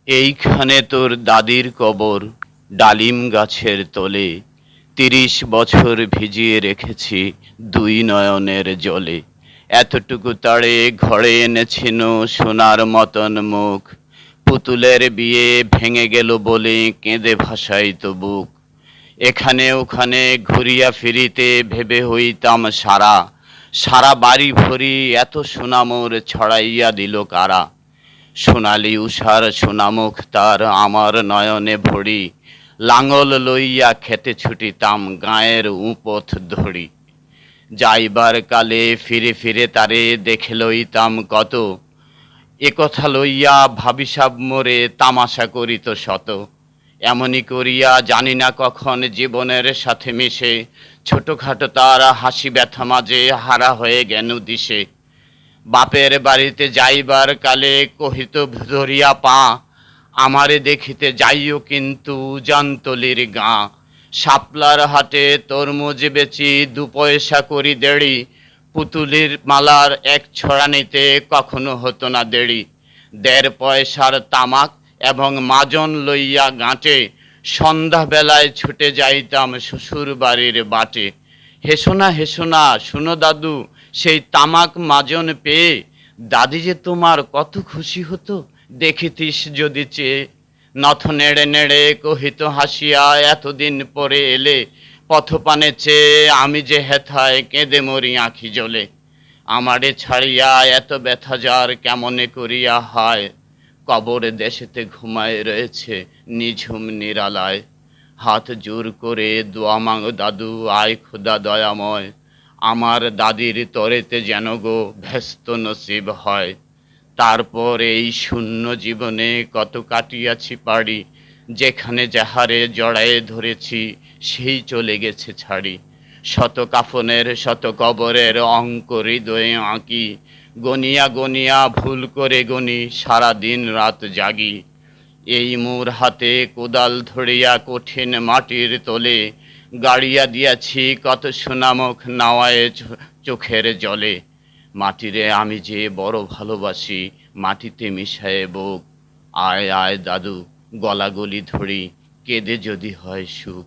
এইখানে তোর দাদির কবর, ডালিম গাছের তলে। ৩০ বছর ভিজিয়ে রেখেছি দুই নয়নের জলে। এতটুকু তাড়ে ঘরে এনেছিল সোনার মতন মুখ। পুতুলের বিয়ে ভেঙে গেল বলে কেঁদে ভাসাইত বুক। এখানে ওখানে ঘুরিয়া ফিরিতে ভেবে হইতাম সারা। সারা বাড়ি ভরি এত সোনামোর ছড়াইয়া দিল কারা। সোনালি উষার সোনামুখ তার আমার নয়নে ভরি। লাঙল লইয়া খেতে ছুটিতাম গাঁয়ের উপথ ধরি। যাইবার কালে ফিরে ফিরে তারে দেখে লইতাম কত। একথা লইয়া ভাবিসাব মোরে তামাশা করিত শত। এমনি করিয়া জানি না কখন জীবনের সাথে মিশে ছোটখাটো তার হাসি ব্যথা মাঝে হারা হয়ে গেল দিশে। বাপের বাড়িতে যাইবার কালে কহিত ধরিয়া পা, আমারে দেখিতে যাইও কিন্তু উজানতলির গাঁ। শাপলার হাটে তরমুজ বেচি ২ পয়সা করি দেড়ি। পুতুলির মালার এক ছড়া নিতে কখনো হতো না দেরি। ১.৫ পয়সার তামাক এবং মাজন লইয়া গাঁটে সন্ধ্যাবেলায় ছুটে যাইতাম শ্বশুর বাড়ির বাটে। হেসো না শুনো দাদু, সেই তামাক মাজন পেয়ে দাদি যে তোমার কত খুশি হতো দেখিতিস যদি চেয়ে। নথ নেড়ে নেড়ে কহিত হাসিয়া, এতদিন পরে এলে পথপানে চেয়ে আমি যে হেথায় কেঁদে মরি আঁখি জ্বলে। আমারে ছাড়িয়া এত ব্যথা যার কেমনে করিয়া হয়, কবর দেশেতে ঘুমায় রয়েছে নিঝুম নিরালায়। হাত জোর করে দোয়া মাগো দাদু, আয় খোদা দয়াময়, আমার দাদির তরেতে যেন গো ব্যস্ত নসিব হয়। তারপর এই শূন্য জীবনে কত কাটিয়াছি পাড়ি, যেখানে যাহারে জড়ায়ে ধরেছি সেই চলে গেছে ছাড়ি। শত কাফনের শত কবরের অঙ্ক হৃদয়ে আঁকি, গনিয়া গনিয়া ভুল করে গনি সারা দিন রাত জাগি। এই মোর হাতে কোদাল ধরিয়া কঠিন মাটির তলে গাড়িয়া দিয়াছি কত সোনামুখ নাওয়ায় চোখের জলে। মাটিরে আমি যে বড় ভালোবাসি, মাটিতে মিশায়ে বুক। আয় আয় দাদু, গলাগলি ধরি, কেঁদে যদি হয় সুখ।